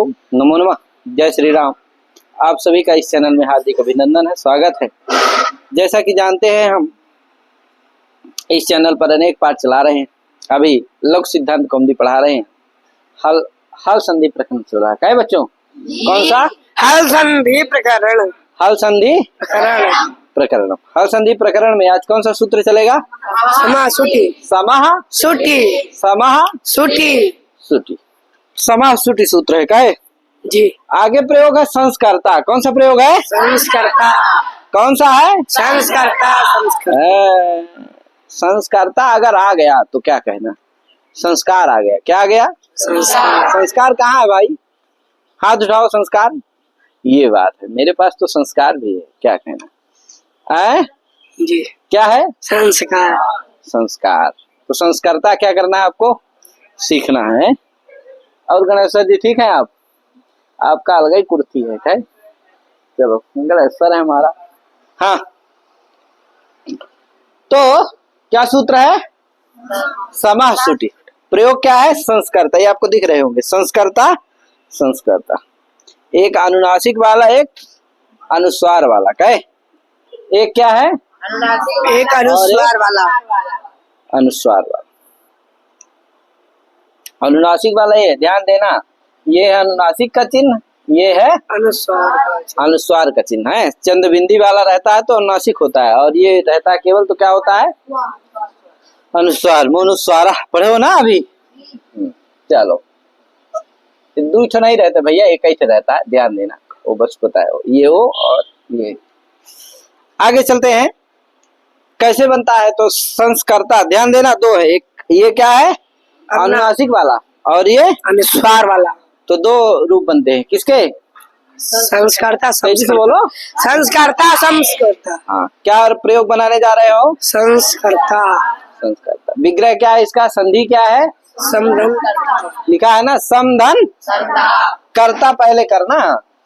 ओम नमो नमः। जय श्री राम। आप सभी का इस चैनल में हार्दिक अभिनंदन है, स्वागत है। जैसा कि जानते हैं, हम इस चैनल पर अनेक पाठ चला रहे हैं। अभी लघु सिद्धांत कौमुदी पढ़ा रहे हैं। हल संधि प्रकरण चल रहा है। क्या है बच्चों? कौन सा? हल संधि प्रकरण। हल संधि प्रकरण। हल संधि प्रकरण में आज कौन सा सूत्र चलेगा? समासुटी। समाह सुटी। समाह सुटी। सुटी। समाह सुटी सूत्र है। क्या है जी? आगे प्रयोग है संस्कर्ता। कौन सा प्रयोग है? संस्कर्ता। कौन सा है? संस्कर्ता। संस्कर्ता अगर आ गया तो क्या कहना? संस्कार आ गया। क्या आ गया? संस्कार। संस्कार कहाँ है भाई? हाथ उठाओ। संस्कार, ये बात है। मेरे पास तो संस्कार भी है। क्या कहना है? जी। क्या है? संस्कार। संस्कार। तो संस्कर्ता क्या करना है? आपको सीखना है। और गणेश सर जी ठीक है? आपका अलग ही कुर्सी है। क्या? चलो, गणेश सर है हमारा। हाँ, तो क्या सूत्र है? समाह सुटी। प्रयोग क्या है? संस्कर्ता। ये आपको दिख रहे होंगे। संस्कर्ता, संस्कर्ता। एक अनुनासिक वाला, एक अनुस्वार वाला। क्या है? एक क्या है? एक अनुस्वार वाला। अनुस्वार वाला। अनुनासिक वाला ये ध्यान देना, ये है अनुनासिक का चिन्ह, ये है अनुस्वार का चिन्ह है। चंद बिंदी वाला रहता है तो अनुनासिक होता है, और ये रहता है केवल तो क्या होता है? अनुस्वार। मोनुस्वारा पढ़े हो ना अभी? चलो, दो ठो नहीं रहते भैया, एक ही रहता है। ध्यान देना, वो बस पता है। ये हो और ये। आगे चलते हैं। कैसे बनता है? तो संस्कर्ता, ध्यान देना, दो है। एक ये क्या है? अनुनासिक वाला, और ये अनुस्वार वाला। तो दो रूप बनते हैं। किसके? संस्कर्ता। तेजी से बोलो। संस्कर्ता। संस्कर्ता। हाँ, क्या प्रयोग बनाने जा रहे हो? संस्कर्ता। संस्कर्ता। विग्रह क्या है इसका? संधि क्या है? समधन। लिखा है ना, समधन कर्ता पहले करना,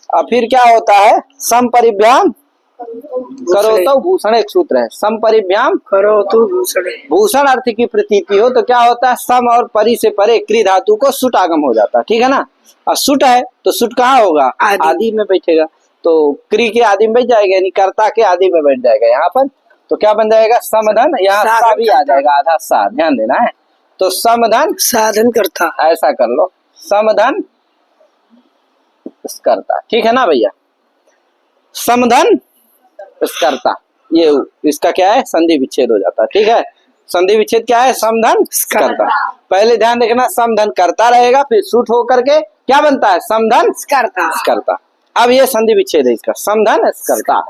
और फिर क्या होता है? सम परिभ्याम करोतु भूषण। एक सूत्र है, सम परिभ्याम करोतु भूषण। भूषण अर्थ की प्रतीति हो तो क्या होता है? सम और परि से परे क्री धातु को सुट आगम हो जाता है। ठीक है ना? और सुट है तो सुट कहाँ होगा? आदि में बैठेगा, तो क्री के आदि में बैठ जाएगा, यानी कर्ता के आदि में बैठ जाएगा। यहाँ पर तो क्या बन जाएगा? समधन। यहाँ सा भी आ जाएगा, आधा सा। ध्यान देना है। तो समधन साधन करता। ऐसा कर लो, समधन करता। ठीक है ना भैया? समधन करता। ये इसका क्या है? संधि विच्छेद हो जाता है। ठीक है? संधि विच्छेद क्या है? समधन करता। पहले ध्यान देखना, समधन करता रहेगा, फिर सूट होकर के क्या बनता है? समधन करता। अब ये संधि विच्छेद है इसका, समधन करता।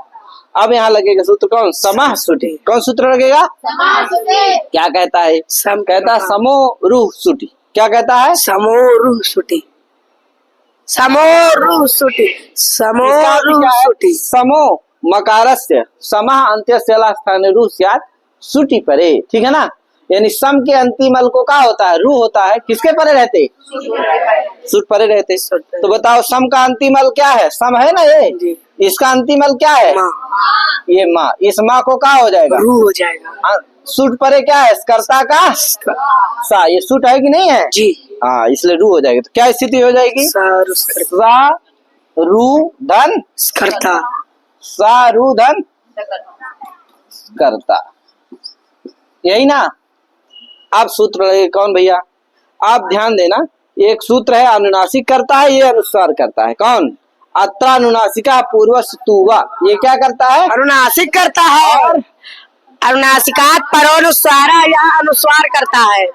अब यहाँ लगेगा सूत्र कौन? समाह सुटी। कौन सूत्र लगेगा? क्या कहता है? कहता है समोरुह सुटी। क्या कहता है? समोरुह सुटी। समोरुह सुटी। समोरुह सुटी। समो मकारस्य समाह अंत्यस्य स्थान रूह स्यात् सुटी परे। ठीक है ना? यानी सम के अंतिम अल को क्या होता है? रूह होता है। किसके परे रहते? सुट परे रहते। तो बताओ, सम का अंतिम अल क्या है? सम है ना ये? इसका अंतिम अल क्या है? ये माँ। इस माँ को क्या हो जाएगा? रूह हो जाएगा। सुट परे क्या है? कर्ता का सा। ये सुट है कि नहीं है? जी। हाँ, इसलिए रूह हो जाएगी। तो क्या स्थिति हो जाएगी? सा रू धन कर्ता। सारूधन करता। यही ना? आप सूत्र लगे कौन भैया? आप ध्यान देना, एक सूत्र है अनुनासिक करता है, ये अनुस्वार करता है। कौन? अत्रानुनासिका पूर्वस्य तुवा। ये क्या करता है? अनुनासिक करता है। और अनुनासिकात परोनुस्वारा, यह अनुस्वार करता है।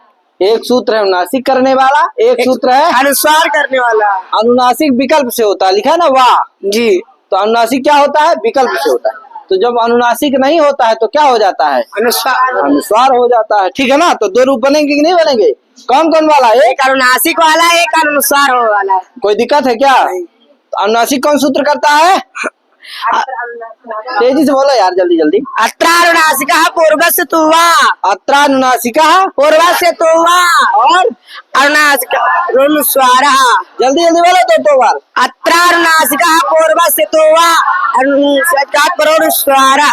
एक सूत्र है अनुनासिक करने वाला, एक सूत्र है अनुस्वार करने वाला। अनुनासिक विकल्प से होता है, लिखा है ना वाह जी। तो अनुनासिक क्या होता है? विकल्प से होता है। तो जब अनुनासिक नहीं होता है तो क्या हो जाता है? अनुस्वार हो जाता है। ठीक है ना? तो दो रूप बनेंगे कि नहीं बनेंगे? कौन कौन वाला? एक अनुनासिक वाला, एक अनुस्वार वाला। कोई दिक्कत है क्या? तो अनुनासिक कौन सूत्र करता है? तेजी से बोलो यार, जल्दी जल्दी। अत्रानुनासिका पूर्वस्य तुवा। अत्रानुनासिका पूर्वस्य तुवा। और अनुस्वारा। जल्दी जल्दी बोलो दो बार। अत्रानुनासिका पूर्वस्य तुवा अनुनासिकात परोनुस्वारा।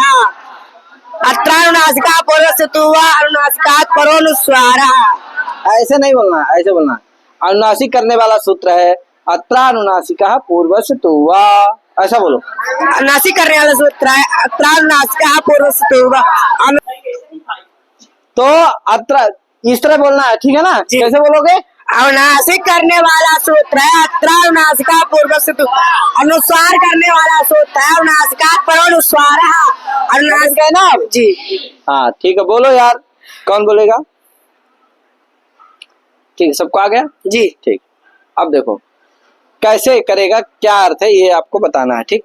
अत्रानुनासिका पूर्वस्य तुवा अनुनासिकात परोनुस्वारा। ऐसे नहीं बोलना, ऐसे बोलना। अनुनासिक करने वाला सूत्र है अत्रानुनासिका पूर्वस्तु वा, ऐसा बोलो। अनुनासिक करने वाला सूत्र है अत्रानुनासिका पूर्वस्तु। तो अत्र इस तरह बोलना है, ठीक है ना? जी। कैसे बोलोगे? अनुनासिक करने वाला सूत्र है अत्रानुनासिका पूर्वस्तु। अनुस्वार करने वाला सूत्र है अनुनासिका परोनुस्वार। अनुनासिक है ना जी। हाँ ठीक है, बोलो यार, कौन बोलेगा? ठीक है, सबको आ गया जी। ठीक। अब देखो कैसे करेगा, क्या अर्थ है ये आपको बताना है, ठीक।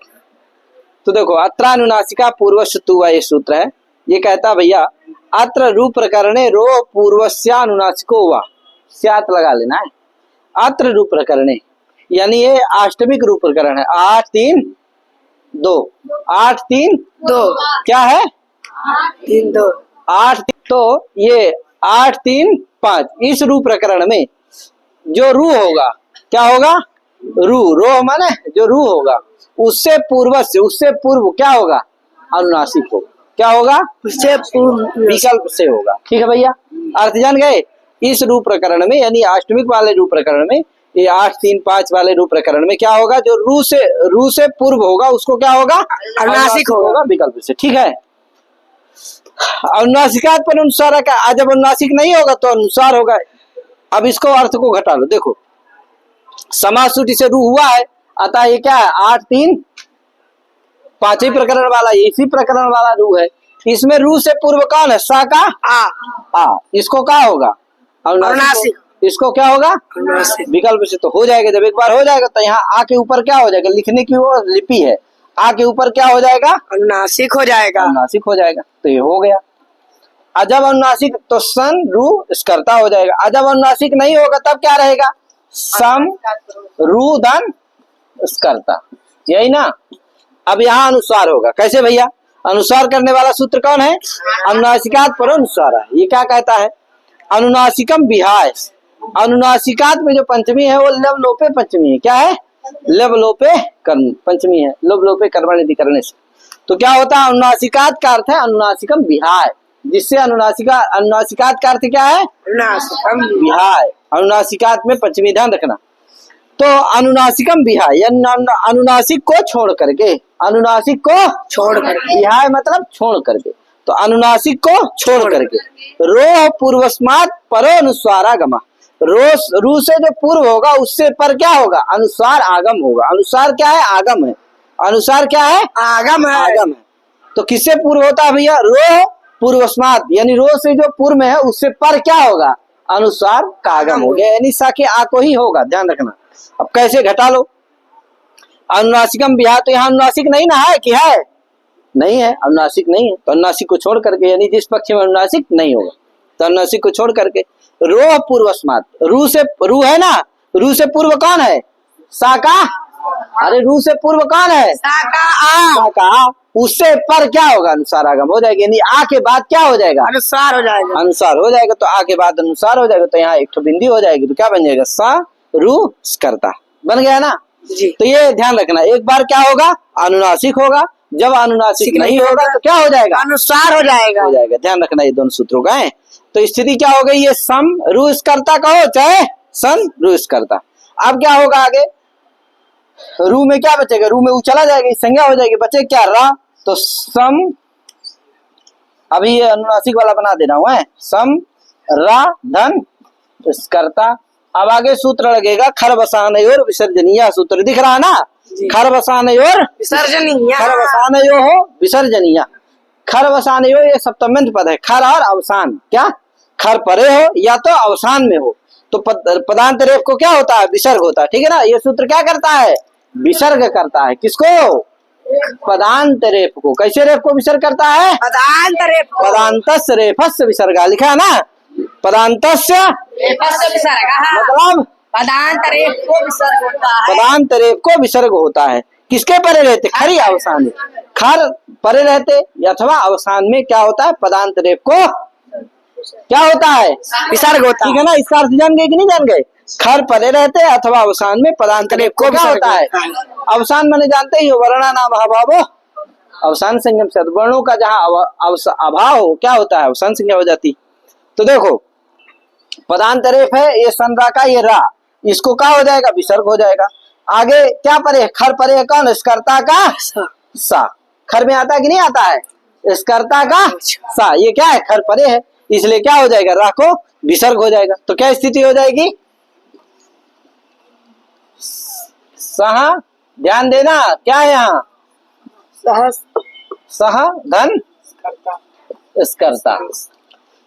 तो देखो अत्रानुनासिका पूर्वस्तु ये सूत्र है, ये कहता भैया अत्र रूप प्रकरणे रो पूर्वस्यानुनासिको वा, स्यात लगा लेना है। अत्र रूप प्रकरणे यानी ये अष्टमिक रूप प्रकरण है। 8 3 2, 8 3 2 क्या है? 3 2 8। तो ये 8 3 5 इस रूप प्रकरण में जो रू होगा, क्या होगा? रो माने जो रू होगा उससे पूर्व से, उससे पूर्व क्या होगा? अनुनासिक होगा। क्या होगा? उससे पूर्व विकल्प से होगा। ठीक है भैया, अर्थ जान गए? इस रूप प्रकरण में यानी अष्टमिक वाले रूप प्रकरण में, ये 8 3 5 वाले रूप प्रकरण में क्या होगा? जो रू से पूर्व होगा उसको क्या होगा? अनुनासिक होगा विकल्प से। ठीक है, अनुनासिकात पर अनुसार का, जब अनुनासिक नहीं होगा तो अनुसार होगा। अब इसको अर्थ को घटा लो, देखो समास सूटी से रू हुआ है, अतः ये क्या है? 8 3 5 ही प्रकरण वाला, इसी प्रकरण वाला रू है। इसमें रू से पूर्व कौन है? सा का आ, इसको क्या होगा? अनुनासिक। इसको क्या होगा? विकल्प से तो हो जाएगा। जब एक बार हो जाएगा तो यहाँ आ के ऊपर क्या हो जाएगा? लिखने की वो लिपि है, आ के ऊपर क्या हो जाएगा? अनुनासिक हो जाएगा। अनुनासिक हो जाएगा, तो ये हो गया। अजब अनुनासिक तो सन रू स्कर्ता हो जाएगा। अजब अनुनासिक नहीं होगा तब क्या रहेगा? सम रू धन स्कर्ता, यही ना। अब यहाँ अनुसार होगा। कैसे भैया? अनुसार करने वाला सूत्र कौन है? अनुनासिकात पर अनुसार है। ये क्या कहता है? अनुनासिकम विहाय। अनुनासिकात में जो पंचमी है वो लब लोपे पंचमी है। क्या है? लब लोपे कर्म पंचमी है। लब लोपे कर्मणि करने से तो क्या होता है? अनुनासिकात का अर्थ है अनुनासिकम विहाय, जिससे अनुनासिकात का अर्थ क्या है? अनुनासिकम विहाय। अनुनासिकात में पंचमी ध्यान रखना। तो अनुनासिकम विहाय अनुनासिक को छोड़ करके, अनुनासिक को छोड़ करके, विहाय मतलब छोड़ करके, तो अनुनासिक को छोड़ करके। रो पूर्वस्मात् परो अनुस्वारागम, रू से जो पूर्व होगा उससे पर क्या होगा? अनुस्वार आगम होगा। अनुसार क्या है? आगम है। अनुसार क्या है? आगम है। आगम है। तो किससे पूर्व होता है भैया? रो पूर्वस्मात्, यानी रो से जो पूर्व में है उससे पर क्या होगा? अनुस्वार का आगम हो गया, यानी सा के आ को ही होगा, ध्यान रखना। अब कैसे घटा लो? अनुनासिकम विहाय, तो यहाँ अनुनासिक नहीं ना है कि है? नहीं है, अनुनासिक नहीं है। तो अनुनासिक को छोड़ करके, यानी जिस पक्ष में अनुनासिक नहीं होगा, तो अनुनासिक को छोड़ करके रो पूर्वस्मात्, रू है ना, रू से पूर्व कौन है? सा का। अरे रू से पूर्व कौन है? सा का आ। उससे पर क्या होगा? अनुसार आगम हो जाएगा, यानी आ के बाद क्या हो जाएगा? अनुसार हो जाएगा। अनुसार हो जाएगा, तो आ के बाद अनुसार हो जाएगा, तो यहाँ एक तो बिंदी हो जाएगी, तो क्या बन जाएगा? सा रू स्कर्ता बन गया ना जी। तो ये ध्यान रखना, एक बार क्या होगा? अनुनासिक होगा, जब अनुनासिक नहीं होगा तो क्या हो जाएगा? अनुसार हो जाएगा। हो जाएगा। ध्यान रखना, ये दोनों सूत्रों का है। तो स्थिति क्या हो गई? ये सम रू स्कर्ता कहो चाहे सन रू स्कर्ता। अब क्या होगा आगे? रू में क्या बचेगा? रू में ऊ चला जाएगा, संज्ञा हो जाएगी, बचे क्या? रा। तो सम, अभी ये अनुनासिक वाला बना दे रहा हूं है, सम रा धन स्कर्ता। अब आगे सूत्र लगेगा खरबसानयोर विसर्जनीय। सूत्र दिख रहा है ना? खरबसानयोर विसर्जनीय, खरबसानयो हो विसर्जनीय। खरबसानयो ये सप्तम्यंत पद है। खर और अवसान, क्या? खर परे हो या तो अवसान में हो, तो पदांत रेफ को क्या होता है? विसर्ग होता है। ठीक है ना? ये सूत्र क्या करता है? विसर्ग करता है। किसको? पदांत रेफ को। कैसे रेफ को विसर्ग करता है? पदांत रेफ को। पदांतस्य रेफस्य विसर्गा लिखा है ना? पदांतस्य रेफस्य विसर्ग, मतलब पदांत रेफ को विसर्ग होता है। पदांत रेफ को विसर्ग होता है। किसके परे रहते? खरी अवसान में। खर परे रहते अथवा अवसान में क्या होता है? पदांत रेफ को क्या होता है? विसर्ग होता है। ठीक है ना? इसका अर्थ जान गए कि नहीं जान गए? खर परे रहते अथवा अवसान में पदांत रेफ को क्या होता है? अवसान माने जानते ही हो, वर्णा नाम अभाव, अवसान संज्ञम से वर्णों का जहाँ अभाव हो क्या होता है? अवसान संज्ञा हो जाती। तो देखो पदांत रेफ है ये सन रा का, ये रा, इसको क्या हो जाएगा, विसर्ग हो जाएगा। आगे क्या परे, खर परे है कौन, स्कर्ता का सा। खर में आता है कि नहीं आता है, स्कर्ता का सा, ये क्या है, खर परे है, इसलिए क्या हो जाएगा, रा को विसर्ग हो जाएगा। तो क्या स्थिति हो जाएगी, सहा, ध्यान देना क्या है यहाँ, सह धन स्कर्ता।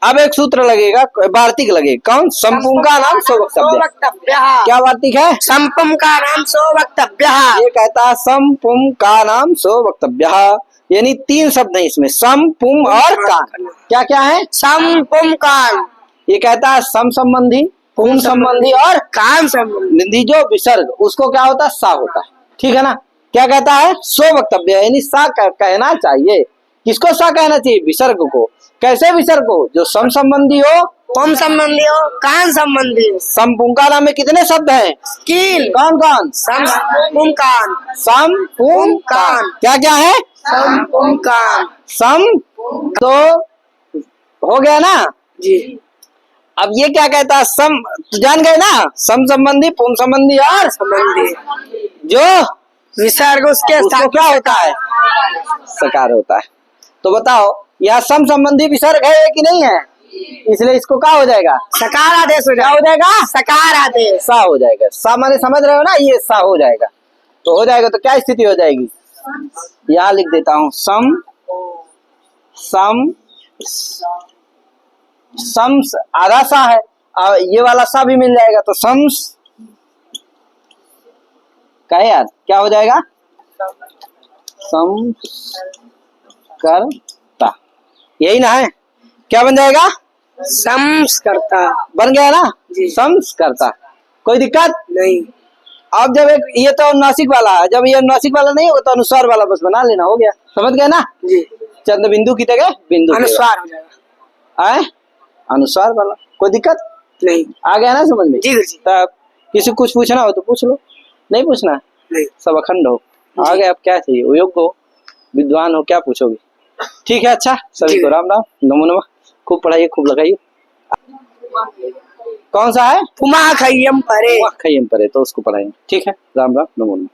अब एक सूत्र लगेगा, वार्तिक लगेगा, कौन, संपुम का नाम सो वक्तव्य। क्या वार्तिक है, संपुम का नाम सो वक्तव्य। ये कहता है संपुम का नाम सो वक्तव्य, यानी 3 शब्द है इसमें, सम पुम और कान। क्या क्या है, संपुम कान। ये कहता है सम संबंधी, पुम संबंधी और कान संबंधी जो विसर्ग उसको क्या होता है, सा होता है, ठीक है ना। क्या कहता है, सो वक्तव्य, यानी सा कहना चाहिए। किसको सा कहना चाहिए, विसर्ग को। कैसे विसर्ग को, जो सम संबंधी हो, पुम संबंधी हो, कान संबंधी हो। सम पुम का नाम में कितने शब्द हैं, तीन। कौन कौन, सम पुम कान। सम पुम कान। क्या क्या है, सम पुम कान। सम, तो हो गया ना जी। अब ये क्या कहता है, सम, तो जान गए ना, सम संबंधी, पुम संबंधी और संबंधी जो विसर्ग उसके उसको क्या होता है, सकार होता है। तो बताओ यहाँ सम संबंधी विसर्ग है कि नहीं है, इसलिए इसको क्या हो जाएगा, सकार आदेश हो क्या हो जाएगा, सकार आदेश। सा हो जाएगा। सा माने समझ रहे हो ना, ये सा हो जाएगा। तो हो जाएगा तो क्या स्थिति हो जाएगी, यहाँ लिख देता हूँ, सम सम सम आधा सा है, ये वाला सा भी मिल जाएगा, तो सम क्या है यार, क्या हो जाएगा, सम करता, यही ना है, क्या बन जाएगा, संस्कर्ता बन गया ना जी। संस्कर्ता, कोई दिक्कत नहीं। अब जब एक ये तो नासिक वाला है, जब ये नासिक वाला नहीं होगा तो अनुस्वार वाला बस बना लेना, हो गया, समझ गए ना जी। चंद्र बिंदु की जगह बिंदु अनुस्वार हो जाएगा, आए अनुस्वार वाला, कोई दिक्कत नहीं। आ गया ना समझ में। जी जी। तब किसी को कुछ पूछना हो तो पूछ लो, नहीं पूछना नहीं। सब अखंड हो, आ गए, अब क्या चाहिए, योग्य हो, विद्वान हो, क्या पूछोगे, ठीक है। अच्छा सभी को राम राम, नमो नमः, खूब पढ़ाइए, खूब लगाइए। कौन सा है, उमा खय्यम परे। खय्यम परे, तो उसको पढ़ाएंगे, ठीक है। राम राम, नमो नमः।